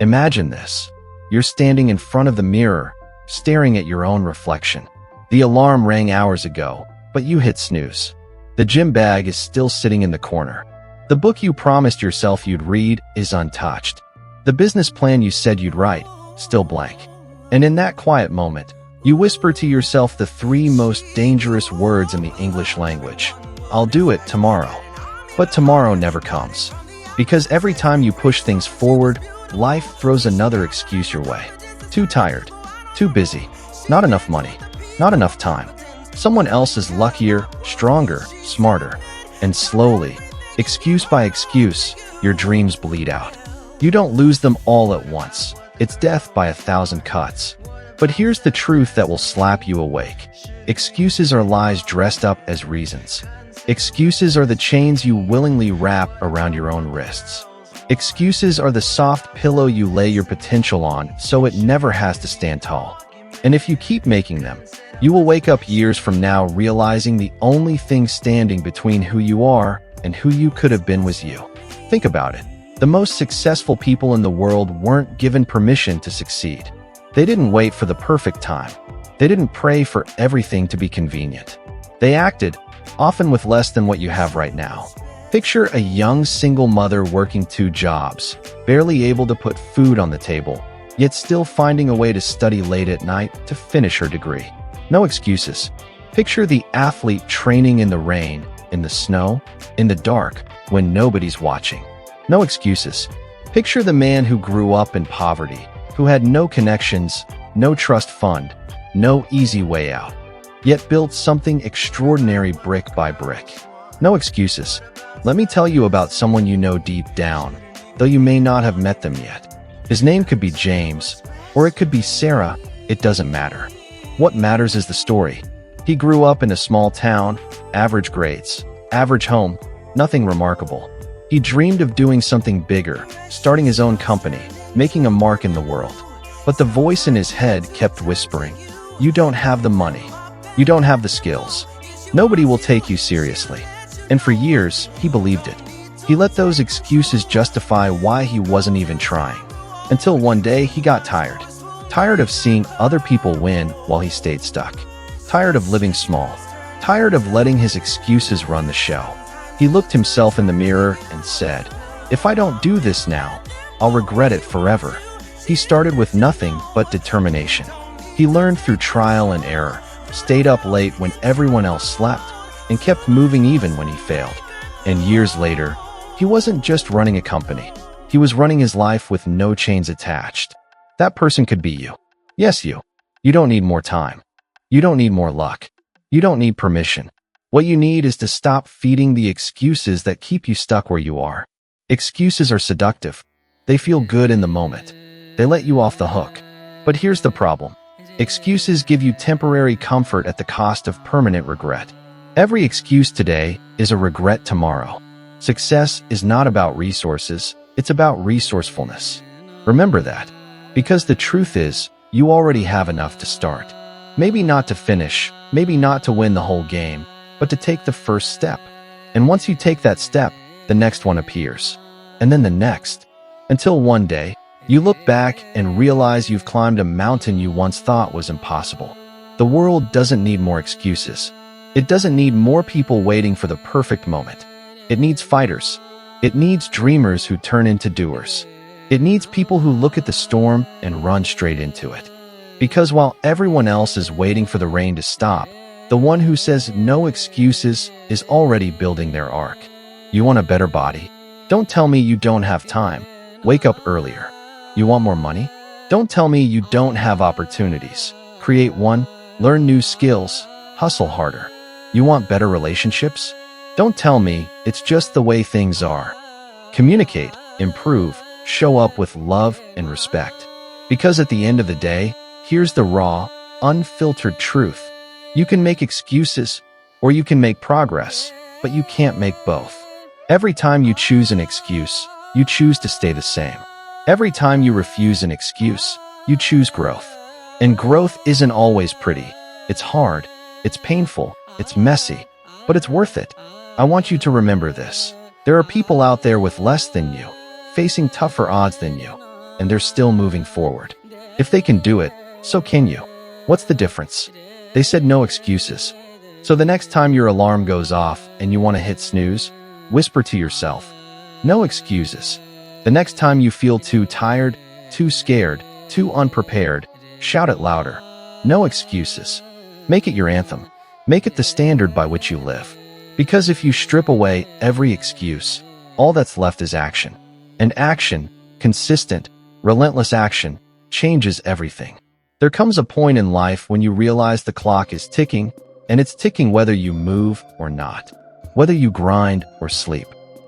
Imagine this. You're standing in front of the mirror, staring at your own reflection. The alarm rang hours ago, but you hit snooze. The gym bag is still sitting in the corner. The book you promised yourself you'd read is untouched. The business plan you said you'd write, still blank. And in that quiet moment, you whisper to yourself the three most dangerous words in the English language. I'll do it tomorrow. But tomorrow never comes. Because every time you push things forward, life throws another excuse your way. Too tired. Too busy. Not enough money. Not enough time. Someone else is luckier, stronger, smarter. And slowly, excuse by excuse, your dreams bleed out. You don't lose them all at once. It's death by 1,000 cuts. But here's the truth that will slap you awake. Excuses are lies dressed up as reasons. Excuses are the chains you willingly wrap around your own wrists. Excuses are the soft pillow you lay your potential on so it never has to stand tall. And if you keep making them, you will wake up years from now realizing the only thing standing between who you are and who you could have been was you. Think about it. The most successful people in the world weren't given permission to succeed. They didn't wait for the perfect time. They didn't pray for everything to be convenient. They acted, often with less than what you have right now. Picture a young single mother working 2 jobs, barely able to put food on the table, yet still finding a way to study late at night to finish her degree. No excuses. Picture the athlete training in the rain, in the snow, in the dark, when nobody's watching. No excuses. Picture the man who grew up in poverty, who had no connections, no trust fund, no easy way out, yet built something extraordinary brick by brick. No excuses. Let me tell you about someone you know deep down, though you may not have met them yet. His name could be James, or it could be Sarah. It doesn't matter. What matters is the story. He grew up in a small town, average grades, average home, nothing remarkable. He dreamed of doing something bigger, starting his own company, making a mark in the world. But the voice in his head kept whispering, "You don't have the money. You don't have the skills. Nobody will take you seriously." And for years, he believed it. He let those excuses justify why he wasn't even trying. Until one day, he got tired. Tired of seeing other people win while he stayed stuck. Tired of living small. Tired of letting his excuses run the show. He looked himself in the mirror and said, "If I don't do this now, I'll regret it forever." He started with nothing but determination. He learned through trial and error, stayed up late when everyone else slept, and kept moving even when he failed. And years later, he wasn't just running a company. He was running his life with no chains attached. That person could be you. Yes, you. You don't need more time. You don't need more luck. You don't need permission. What you need is to stop feeding the excuses that keep you stuck where you are. Excuses are seductive. They feel good in the moment. They let you off the hook. But here's the problem. Excuses give you temporary comfort at the cost of permanent regret. Every excuse today is a regret tomorrow. Success is not about resources, it's about resourcefulness. Remember that. Because the truth is, you already have enough to start. Maybe not to finish, maybe not to win the whole game, but to take the first step. And once you take that step, the next one appears. And then the next. Until one day, you look back and realize you've climbed a mountain you once thought was impossible. The world doesn't need more excuses. It doesn't need more people waiting for the perfect moment. It needs fighters. It needs dreamers who turn into doers. It needs people who look at the storm and run straight into it. Because while everyone else is waiting for the rain to stop, the one who says no excuses is already building their ark. You want a better body? Don't tell me you don't have time. Wake up earlier. You want more money? Don't tell me you don't have opportunities. Create one, learn new skills, hustle harder. You want better relationships? Don't tell me it's just the way things are. Communicate, improve, show up with love and respect. Because at the end of the day, here's the raw, unfiltered truth. You can make excuses, or you can make progress, but you can't make both. Every time you choose an excuse, you choose to stay the same. Every time you refuse an excuse, you choose growth. And growth isn't always pretty. It's hard, it's painful, it's messy, but it's worth it. I want you to remember this. There are people out there with less than you, facing tougher odds than you. and they're still moving forward. If they can do it, so can you. What's the difference? They said no excuses. So the next time your alarm goes off and you want to hit snooze, whisper to yourself, no excuses. The next time you feel too tired, too scared, too unprepared, shout it louder. No excuses. Make it your anthem. Make it the standard by which you live. Because if you strip away every excuse, all that's left is action. And action, consistent, relentless action, changes everything. There comes a point in life when you realize the clock is ticking, and it's ticking whether you move or not, whether you grind or sleep,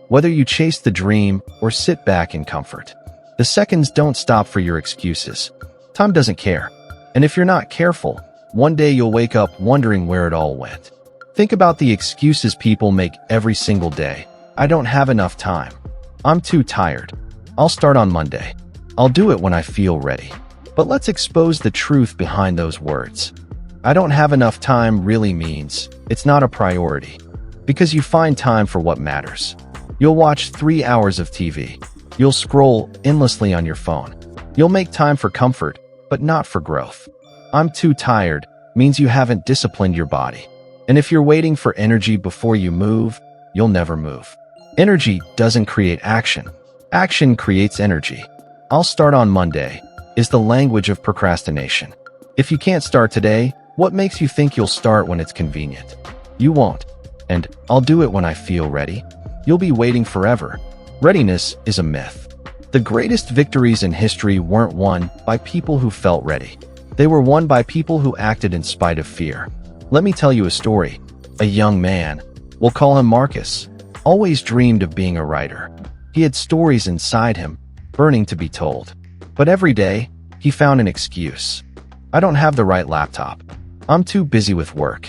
whether you chase the dream or sit back in comfort. The seconds don't stop for your excuses. Time doesn't care. And if you're not careful, one day you'll wake up wondering where it all went. Think about the excuses people make every single day. I don't have enough time. I'm too tired. I'll start on Monday. I'll do it when I feel ready. But let's expose the truth behind those words. I don't have enough time really means it's not a priority. Because you find time for what matters. You'll watch 3 hours of TV. You'll scroll endlessly on your phone. You'll make time for comfort, but not for growth. I'm too tired means you haven't disciplined your body. And if you're waiting for energy before you move, you'll never move. Energy doesn't create action. Action creates energy. I'll start on Monday is the language of procrastination. If you can't start today, what makes you think you'll start when it's convenient? You won't. And I'll do it when I feel ready. You'll be waiting forever. Readiness is a myth. The greatest victories in history weren't won by people who felt ready. They were won by people who acted in spite of fear. Let me tell you a story. A young man, we'll call him Marcus, always dreamed of being a writer. He had stories inside him, burning to be told. But every day, he found an excuse. I don't have the right laptop. I'm too busy with work.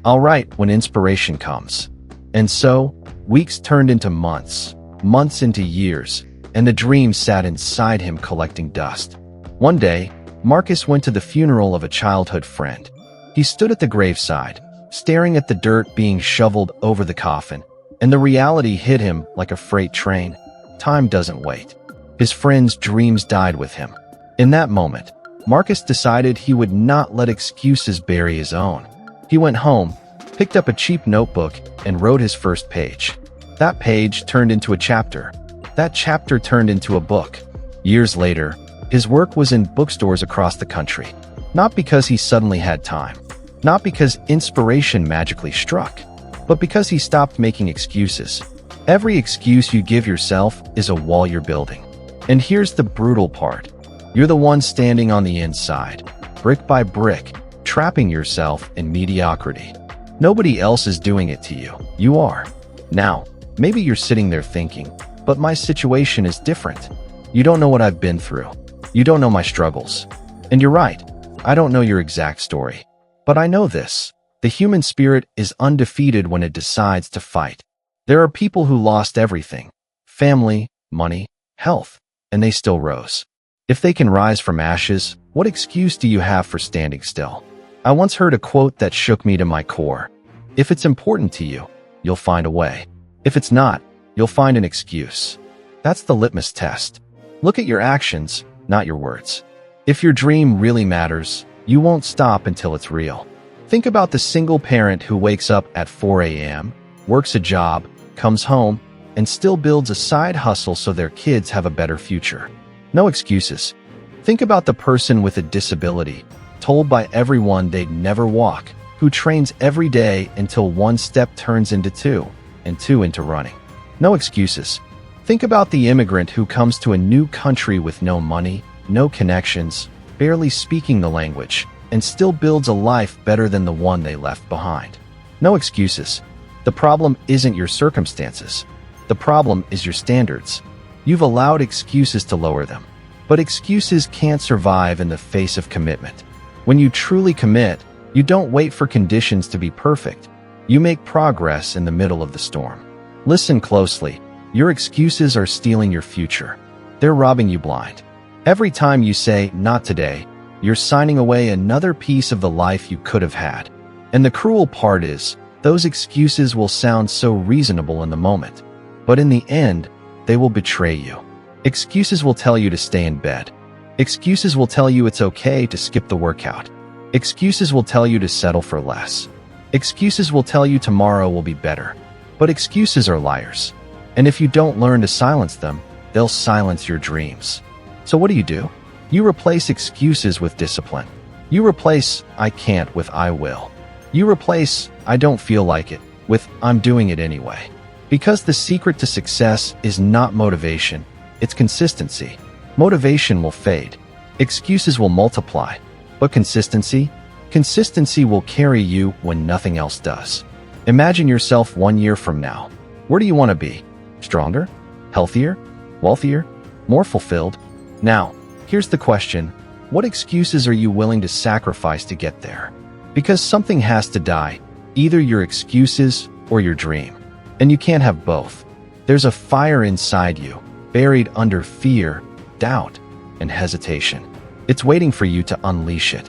I'll write when inspiration comes. And so, weeks turned into months, months into years, and the dream sat inside him collecting dust. One day, Marcus went to the funeral of a childhood friend. He stood at the graveside, staring at the dirt being shoveled over the coffin, and the reality hit him like a freight train. Time doesn't wait. His friend's dreams died with him. In that moment, Marcus decided he would not let excuses bury his own. He went home, picked up a cheap notebook, and wrote his first page. That page turned into a chapter. That chapter turned into a book. Years later, his work was in bookstores across the country. Not because he suddenly had time. Not because inspiration magically struck. But because he stopped making excuses. Every excuse you give yourself is a wall you're building. And here's the brutal part. You're the one standing on the inside, brick by brick, trapping yourself in mediocrity. Nobody else is doing it to you. You are. Now, maybe you're sitting there thinking, but my situation is different. You don't know what I've been through. You don't know my struggles. And you're right. I don't know your exact story. But I know this. The human spirit is undefeated when it decides to fight. There are people who lost everything. Family, money, health. And they still rose. If they can rise from ashes, what excuse do you have for standing still? I once heard a quote that shook me to my core. If it's important to you, you'll find a way. If it's not, you'll find an excuse. That's the litmus test. Look at your actions, not your words. If your dream really matters, you won't stop until it's real. Think about the single parent who wakes up at 4 a.m., works a job, comes home, and still builds a side hustle so their kids have a better future. No excuses. Think about the person with a disability, told by everyone they'd never walk, who trains every day until one step turns into two, and two into running. No excuses. Think about the immigrant who comes to a new country with no money, no connections, barely speaking the language, and still builds a life better than the one they left behind. No excuses. The problem isn't your circumstances. The problem is your standards. You've allowed excuses to lower them. But excuses can't survive in the face of commitment. When you truly commit, you don't wait for conditions to be perfect. You make progress in the middle of the storm. Listen closely. Your excuses are stealing your future. They're robbing you blind. Every time you say, "not today," you're signing away another piece of the life you could have had. And the cruel part is, those excuses will sound so reasonable in the moment. But in the end, they will betray you. Excuses will tell you to stay in bed. Excuses will tell you it's okay to skip the workout. Excuses will tell you to settle for less. Excuses will tell you tomorrow will be better. But excuses are liars. And if you don't learn to silence them, they'll silence your dreams. So what do? You replace excuses with discipline. You replace "I can't" with "I will." You replace "I don't feel like it" with "I'm doing it anyway." Because the secret to success is not motivation, it's consistency. Motivation will fade. Excuses will multiply. But consistency? Consistency will carry you when nothing else does. Imagine yourself 1 year from now. Where do you want to be? Stronger? Healthier? Wealthier? More fulfilled? Now, here's the question. What excuses are you willing to sacrifice to get there? Because something has to die, either your excuses or your dream. And you can't have both. There's a fire inside you, buried under fear, doubt, and hesitation. It's waiting for you to unleash it.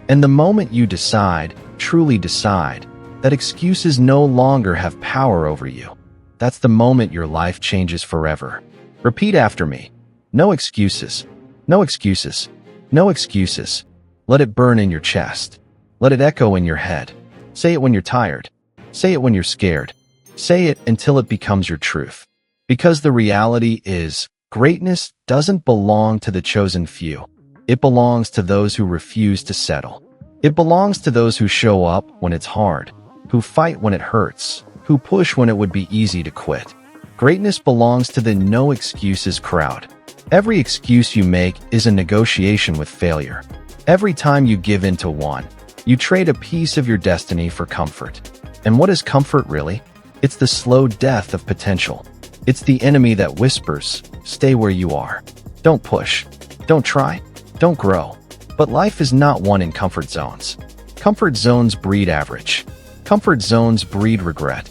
And the moment you decide, truly decide, that excuses no longer have power over you, that's the moment your life changes forever. Repeat after me. No excuses. No excuses. No excuses. Let it burn in your chest. Let it echo in your head. Say it when you're tired. Say it when you're scared. Say it until it becomes your truth. Because the reality is, greatness doesn't belong to the chosen few. It belongs to those who refuse to settle. It belongs to those who show up when it's hard, who fight when it hurts, who push when it would be easy to quit. Greatness belongs to the no excuses crowd. Every excuse you make is a negotiation with failure. Every time you give in to one, you trade a piece of your destiny for comfort. And what is comfort really? It's the slow death of potential. It's the enemy that whispers, "Stay where you are. Don't push. Don't try. Don't grow." But life is not won in comfort zones. Comfort zones breed average. Comfort zones breed regret.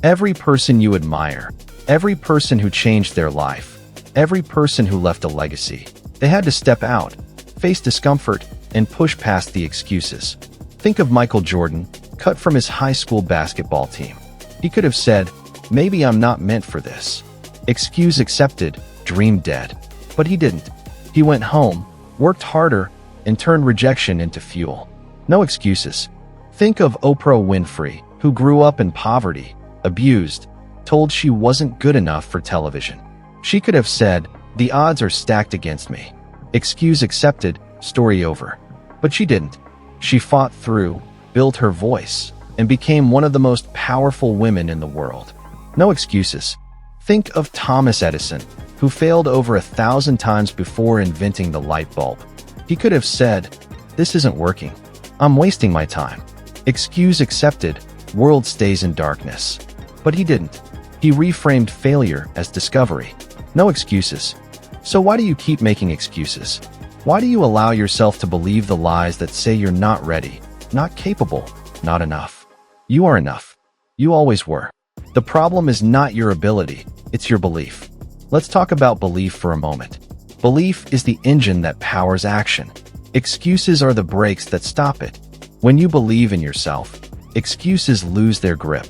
Every person you admire, every person who changed their life, every person who left a legacy, they had to step out, face discomfort, and push past the excuses. Think of Michael Jordan, cut from his high school basketball team. He could have said, "Maybe I'm not meant for this." Excuse accepted, dream dead. But he didn't. He went home, worked harder, and turned rejection into fuel. No excuses. Think of Oprah Winfrey, who grew up in poverty, abused, told she wasn't good enough for television. She could have said, "The odds are stacked against me." Excuse accepted, story over. But she didn't. She fought through, built her voice, and became one of the most powerful women in the world. No excuses. Think of Thomas Edison, who failed over 1,000 times before inventing the light bulb. He could have said, "This isn't working. I'm wasting my time." Excuse accepted, world stays in darkness. But he didn't. He reframed failure as discovery. No excuses. So why do you keep making excuses? Why do you allow yourself to believe the lies that say you're not ready, not capable, not enough? You are enough. You always were. The problem is not your ability, it's your belief. Let's talk about belief for a moment. Belief is the engine that powers action. Excuses are the brakes that stop it. When you believe in yourself, excuses lose their grip.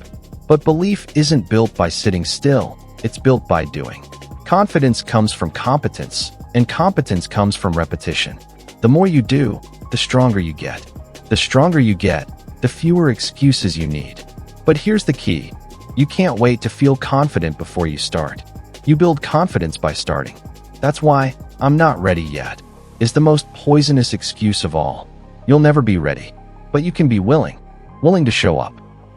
But belief isn't built by sitting still, it's built by doing. Confidence comes from competence, and competence comes from repetition. The more you do, the stronger you get. The stronger you get, the fewer excuses you need. But here's the key. You can't wait to feel confident before you start. You build confidence by starting. That's why "I'm not ready yet" is the most poisonous excuse of all. You'll never be ready, but you can be willing. Willing to show up,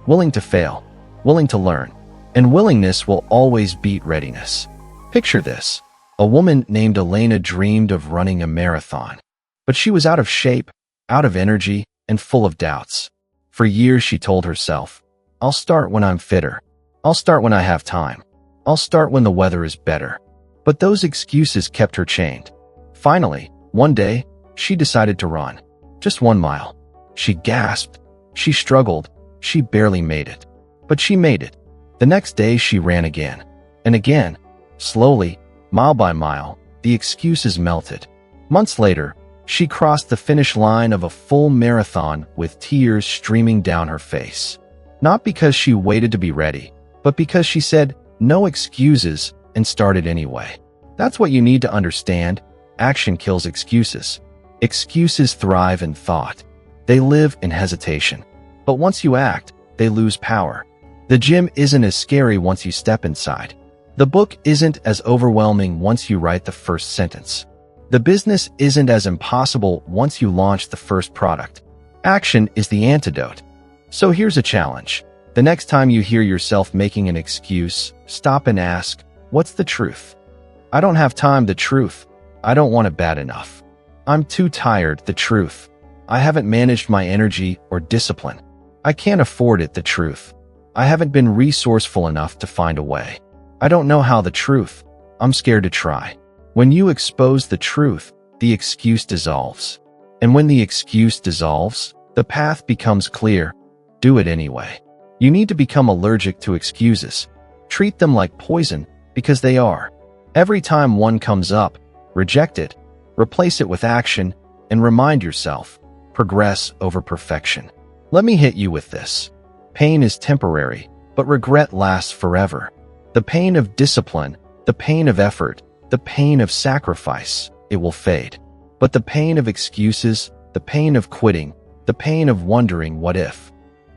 willing to fail, willing to learn, and willingness will always beat readiness. Picture this. A woman named Elena dreamed of running a marathon, but she was out of shape, out of energy, and full of doubts. For years she told herself, "I'll start when I'm fitter. I'll start when I have time. I'll start when the weather is better." But those excuses kept her chained. Finally, one day, she decided to run. Just 1 mile. She gasped. She struggled. She barely made it. But she made it. The next day she ran again. And again. Slowly, mile by mile, the excuses melted. Months later, she crossed the finish line of a full marathon with tears streaming down her face. Not because she waited to be ready, but because she said, "No excuses," and started anyway. That's what you need to understand. Action kills excuses. Excuses thrive in thought. They live in hesitation. But once you act, they lose power. The gym isn't as scary once you step inside. The book isn't as overwhelming once you write the first sentence. The business isn't as impossible once you launch the first product. Action is the antidote. So here's a challenge. The next time you hear yourself making an excuse, stop and ask, what's the truth? I don't have time. The truth. I don't want it bad enough. I'm too tired. The truth. I haven't managed my energy or discipline. I can't afford it. The truth. I haven't been resourceful enough to find a way. I don't know how. The truth. I'm scared to try. When you expose the truth, the excuse dissolves. And when the excuse dissolves, the path becomes clear. Do it anyway. You need to become allergic to excuses. Treat them like poison, because they are. Every time one comes up, reject it, replace it with action, and remind yourself, progress over perfection. Let me hit you with this. Pain is temporary, but regret lasts forever. The pain of discipline, the pain of effort, the pain of sacrifice, it will fade. But the pain of excuses, the pain of quitting, the pain of wondering what if,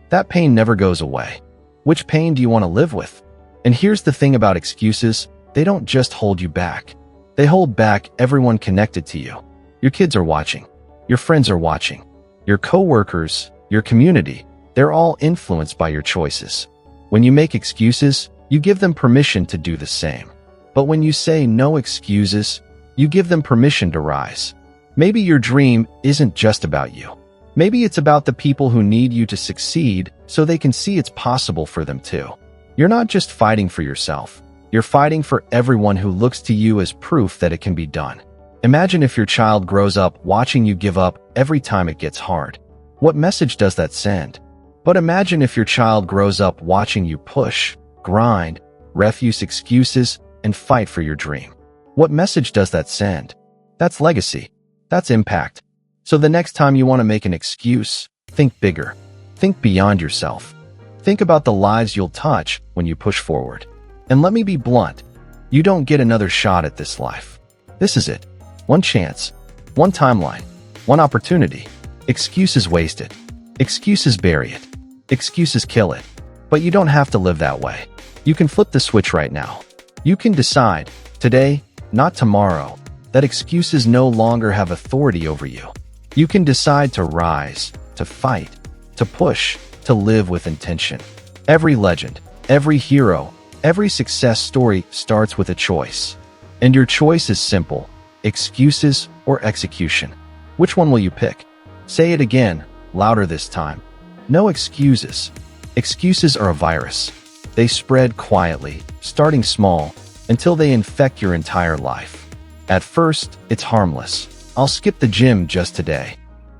that pain never goes away. Which pain do you want to live with? And here's the thing about excuses, they don't just hold you back. They hold back everyone connected to you. Your kids are watching. Your friends are watching. Your coworkers, your community, they're all influenced by your choices. When you make excuses, you give them permission to do the same. But when you say no excuses, you give them permission to rise. Maybe your dream isn't just about you. Maybe it's about the people who need you to succeed so they can see it's possible for them too. You're not just fighting for yourself. You're fighting for everyone who looks to you as proof that it can be done. Imagine if your child grows up watching you give up every time it gets hard. What message does that send? But imagine if your child grows up watching you push, grind, refuse excuses, and fight for your dream. What message does that send? That's legacy. That's impact. So the next time you want to make an excuse, think bigger. Think beyond yourself. Think about the lives you'll touch when you push forward. And let me be blunt. You don't get another shot at this life. This is it. One chance. One timeline. One opportunity. Excuses waste it. Excuses bury it. Excuses kill it. But you don't have to live that way. You can flip the switch right now. You can decide, today, not tomorrow, that excuses no longer have authority over you. You can decide to rise, to fight, to push, to live with intention. Every legend, every hero, every success story starts with a choice. And your choice is simple: excuses or execution. Which one will you pick? Say it again, louder this time. No excuses. Excuses are a virus. They spread quietly, starting small, until they infect your entire life. At first, it's harmless. I'll skip the gym just today.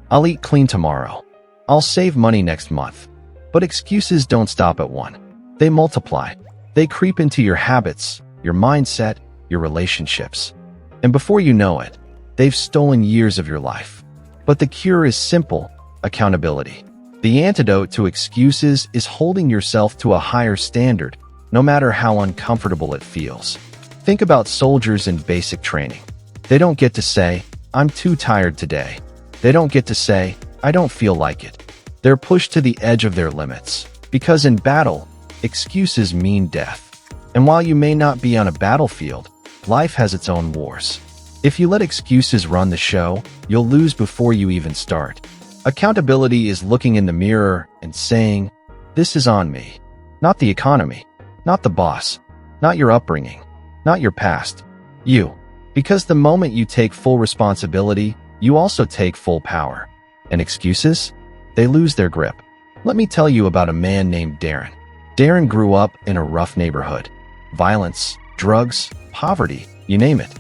I'll eat clean tomorrow. I'll save money next month. But excuses don't stop at one. They multiply. They creep into your habits, your mindset, your relationships. And before you know it, they've stolen years of your life. But the cure is simple: accountability. The antidote to excuses is holding yourself to a higher standard, no matter how uncomfortable it feels. Think about soldiers in basic training. They don't get to say, "I'm too tired today." They don't get to say, "I don't feel like it." They're pushed to the edge of their limits. Because in battle, excuses mean death. And while you may not be on a battlefield, life has its own wars. If you let excuses run the show, you'll lose before you even start. Accountability is looking in the mirror and saying, "This is on me." Not the economy, not the boss, not your upbringing, not your past. You. Because the moment you take full responsibility, you also take full power. And excuses? They lose their grip. Let me tell you about a man named Darren. Darren grew up in a rough neighborhood. Violence, drugs, poverty, you name it.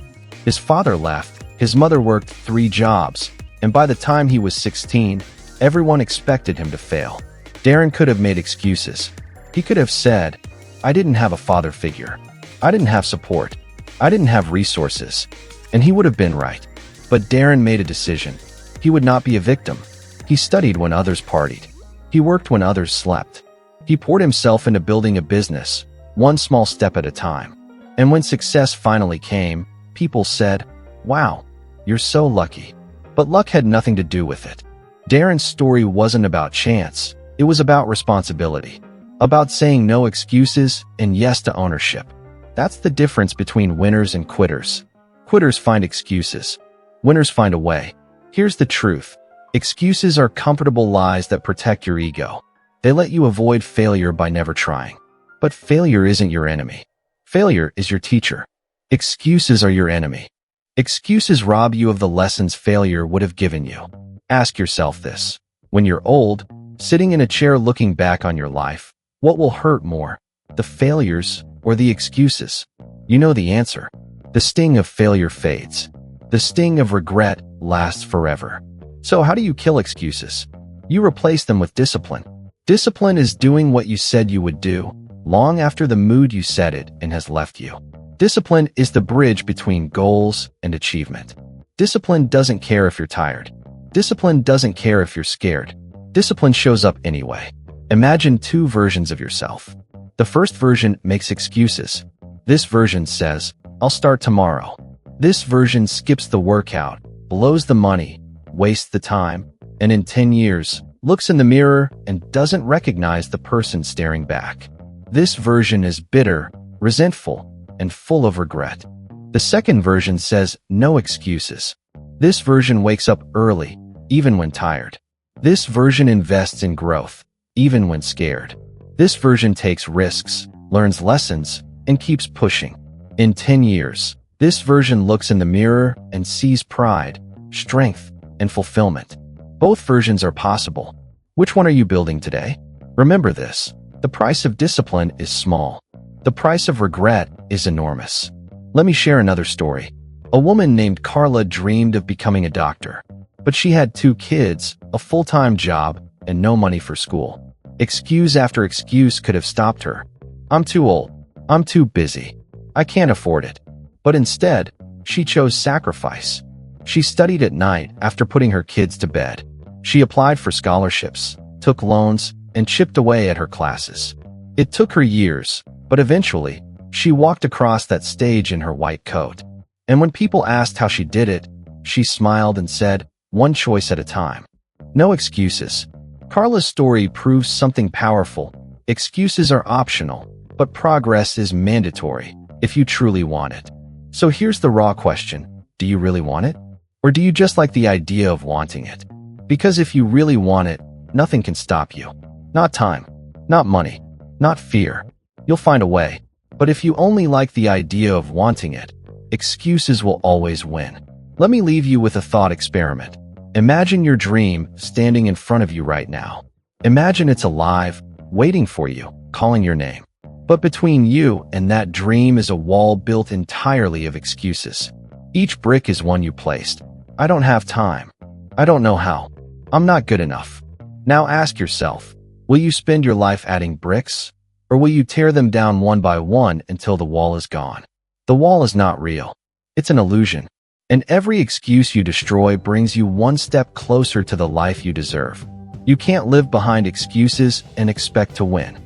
His father left, his mother worked 3 jobs, and by the time he was 16, everyone expected him to fail. Darren could have made excuses. He could have said, "I didn't have a father figure. I didn't have support. I didn't have resources." And he would have been right. But Darren made a decision. He would not be a victim. He studied when others partied. He worked when others slept. He poured himself into building a business, one small step at a time. And when success finally came, People said, "Wow, you're so lucky." But luck had nothing to do with it. Darren's story wasn't about chance. It was about responsibility. About saying no excuses and yes to ownership. That's the difference between winners and quitters. Quitters find excuses. Winners find a way. Here's the truth. Excuses are comfortable lies that protect your ego. They let you avoid failure by never trying. But failure isn't your enemy. Failure is your teacher. Excuses are your enemy. Excuses rob you of the lessons failure would have given you. Ask yourself this. When you're old, sitting in a chair looking back on your life, what will hurt more? The failures or the excuses? You know the answer. The sting of failure fades. The sting of regret lasts forever. So how do you kill excuses? You replace them with discipline. Discipline is doing what you said you would do, long after the mood you set it in has left you. Discipline is the bridge between goals and achievement. Discipline doesn't care if you're tired. Discipline doesn't care if you're scared. Discipline shows up anyway. Imagine two versions of yourself. The first version makes excuses. This version says, "I'll start tomorrow." This version skips the workout, blows the money, wastes the time, and in 10 years, looks in the mirror and doesn't recognize the person staring back. This version is bitter, resentful, and full of regret. The second version says no excuses. This version wakes up early, even when tired. This version invests in growth, even when scared. This version takes risks, learns lessons, and keeps pushing. In 10 years, this version looks in the mirror and sees pride, strength, and fulfillment. Both versions are possible. Which one are you building today? Remember this. The price of discipline is small. The price of regret is enormous. Let me share another story. A woman named Carla dreamed of becoming a doctor, but she had 2 kids, a full-time job, and no money for school. Excuse after excuse could have stopped her. "I'm too old. I'm too busy. I can't afford it." But instead, she chose sacrifice. She studied at night after putting her kids to bed. She applied for scholarships, took loans, and chipped away at her classes. It took her years, but eventually, she walked across that stage in her white coat. And when people asked how she did it, she smiled and said, "One choice at a time." No excuses. Carla's story proves something powerful. Excuses are optional, but progress is mandatory if you truly want it. So here's the raw question. Do you really want it? Or do you just like the idea of wanting it? Because if you really want it, nothing can stop you. Not time, not money, not fear. You'll find a way. But if you only like the idea of wanting it, excuses will always win. Let me leave you with a thought experiment. Imagine your dream standing in front of you right now. Imagine it's alive, waiting for you, calling your name. But between you and that dream is a wall built entirely of excuses. Each brick is one you placed. "I don't have time. I don't know how. I'm not good enough." Now ask yourself, will you spend your life adding bricks? Or will you tear them down one by one until the wall is gone? The wall is not real. It's an illusion. And every excuse you destroy brings you one step closer to the life you deserve. You can't live behind excuses and expect to win.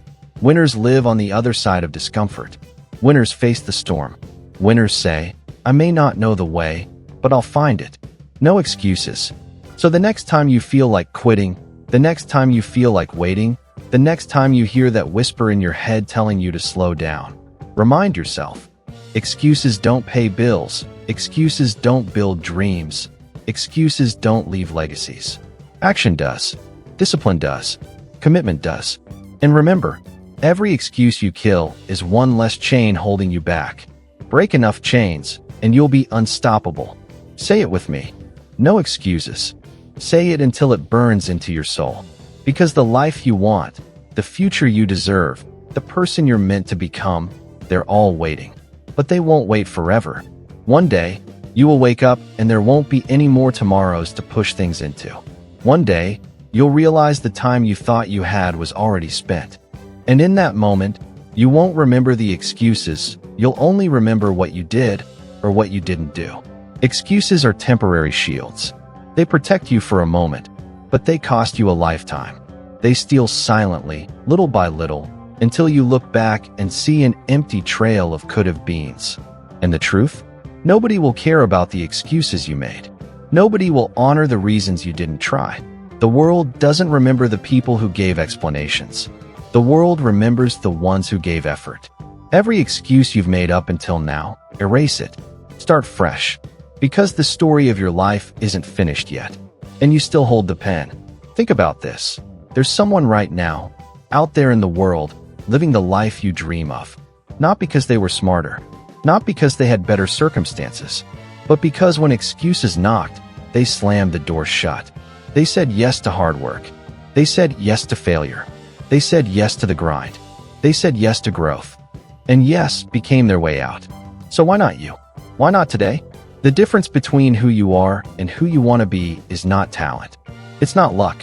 Winners live on the other side of discomfort. Winners face the storm. Winners say, "I may not know the way, but I'll find it." No excuses. So the next time you feel like quitting, the next time you feel like waiting, the next time you hear that whisper in your head telling you to slow down, remind yourself, excuses don't pay bills. Excuses don't build dreams. Excuses don't leave legacies. Action does. Discipline does. Commitment does. And remember, every excuse you kill is one less chain holding you back. Break enough chains, and you'll be unstoppable. Say it with me. No excuses. Say it until it burns into your soul. Because the life you want, the future you deserve, the person you're meant to become, they're all waiting. But they won't wait forever. One day, you will wake up and there won't be any more tomorrows to push things into. One day, you'll realize the time you thought you had was already spent. And in that moment, you won't remember the excuses, you'll only remember what you did or what you didn't do. Excuses are temporary shields. They protect you for a moment, but they cost you a lifetime. They steal silently, little by little, until you look back and see an empty trail of could-have beens. And the truth? Nobody will care about the excuses you made. Nobody will honor the reasons you didn't try. The world doesn't remember the people who gave explanations. The world remembers the ones who gave effort. Every excuse you've made up until now, erase it. Start fresh. Because the story of your life isn't finished yet, and you still hold the pen. Think about this. There's someone right now, out there in the world, living the life you dream of. Not because they were smarter, not because they had better circumstances, but because when excuses knocked, they slammed the door shut. They said yes to hard work. They said yes to failure. They said yes to the grind. They said yes to growth. And yes became their way out. So why not you? Why not today? The difference between who you are and who you want to be is not talent. It's not luck.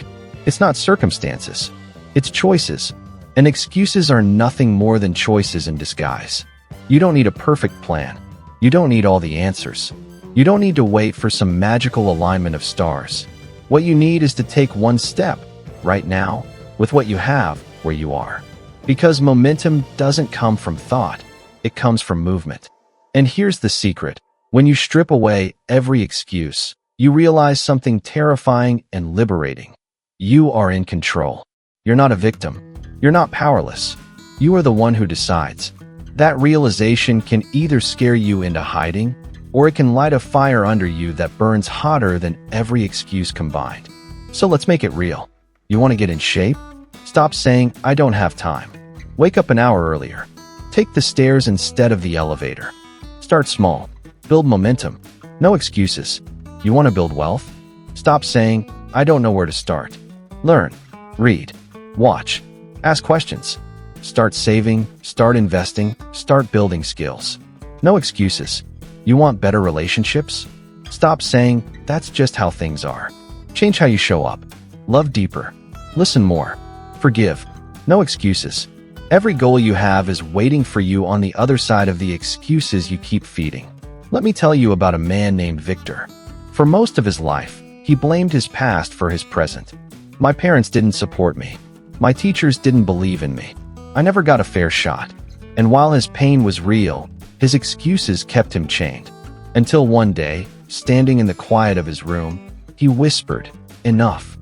It's not circumstances. It's choices. And excuses are nothing more than choices in disguise. You don't need a perfect plan. You don't need all the answers. You don't need to wait for some magical alignment of stars. What you need is to take one step, right now, with what you have, where you are. Because momentum doesn't come from thought. It comes from movement. And here's the secret. When you strip away every excuse, you realize something terrifying and liberating. You are in control. You're not a victim. You're not powerless. You are the one who decides. That realization can either scare you into hiding, or it can light a fire under you that burns hotter than every excuse combined. So let's make it real. You want to get in shape? Stop saying, "I don't have time." Wake up an hour earlier. Take the stairs instead of the elevator. Start small. Build momentum. No excuses. You want to build wealth? Stop saying, "I don't know where to start." Learn. Read. Watch. Ask questions. Start saving. Start investing. Start building skills. No excuses. You want better relationships? Stop saying, "That's just how things are." Change how you show up. Love deeper. Listen more. Forgive. No excuses. Every goal you have is waiting for you on the other side of the excuses you keep feeding. Let me tell you about a man named Victor. For most of his life, he blamed his past for his present. My parents didn't support me. My teachers didn't believe in me. I never got a fair shot. And while his pain was real, his excuses kept him chained. Until one day, standing in the quiet of his room, he whispered, "Enough."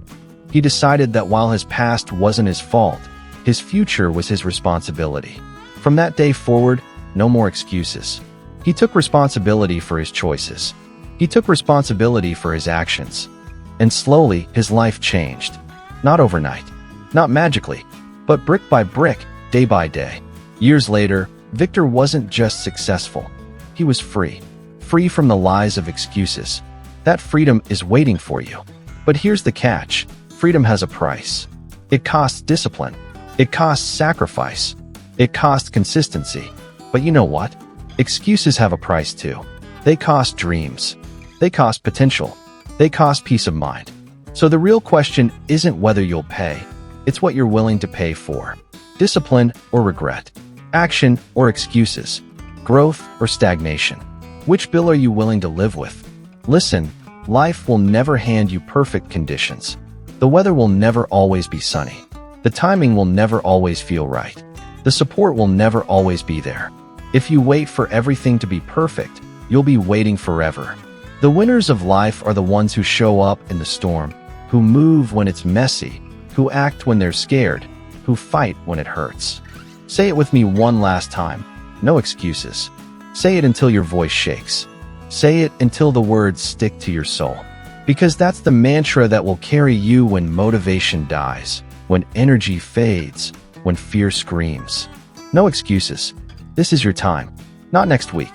He decided that while his past wasn't his fault, his future was his responsibility. From that day forward, no more excuses. He took responsibility for his choices. He took responsibility for his actions. And slowly, his life changed. Not overnight, not magically, but brick by brick, day by day. Years later, Victor wasn't just successful. He was free. Free from the lies of excuses. That freedom is waiting for you. But here's the catch. Freedom has a price. It costs discipline. It costs sacrifice. It costs consistency. But you know what? Excuses have a price too. They cost dreams. They cost potential. They cost peace of mind. So the real question isn't whether you'll pay. It's what you're willing to pay for. Discipline or regret. Action or excuses. Growth or stagnation. Which bill are you willing to live with? Listen, life will never hand you perfect conditions. The weather will never always be sunny. The timing will never always feel right. The support will never always be there. If you wait for everything to be perfect, you'll be waiting forever. The winners of life are the ones who show up in the storm, who move when it's messy, who act when they're scared, who fight when it hurts. Say it with me one last time. No excuses. Say it until your voice shakes. Say it until the words stick to your soul. Because that's the mantra that will carry you when motivation dies, when energy fades, when fear screams. No excuses. This is your time. Not next week.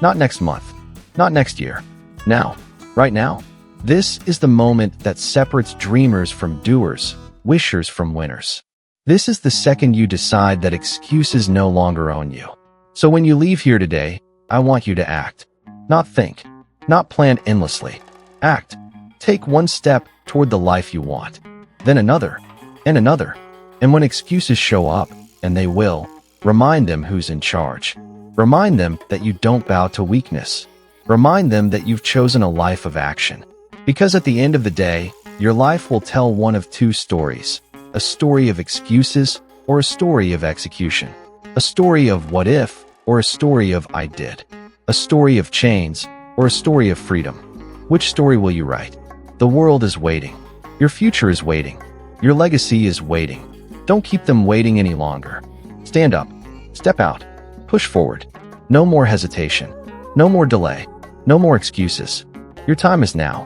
Not next month. Not next year. Now. Right now. This is the moment that separates dreamers from doers, wishers from winners. This is the second you decide that excuses no longer own you. So when you leave here today, I want you to act. Not think. Not plan endlessly. Act. Take one step toward the life you want. Then another. And another. And when excuses show up, and they will, remind them who's in charge. Remind them that you don't bow to weakness. Remind them that you've chosen a life of action. Because at the end of the day, your life will tell one of two stories. A story of excuses or a story of execution. A story of what if or a story of I did. A story of chains or a story of freedom? Which story will you write? The world is waiting. Your future is waiting. Your legacy is waiting. Don't keep them waiting any longer. Stand up. Step out. Push forward. No more hesitation. No more delay. No more excuses. Your time is now.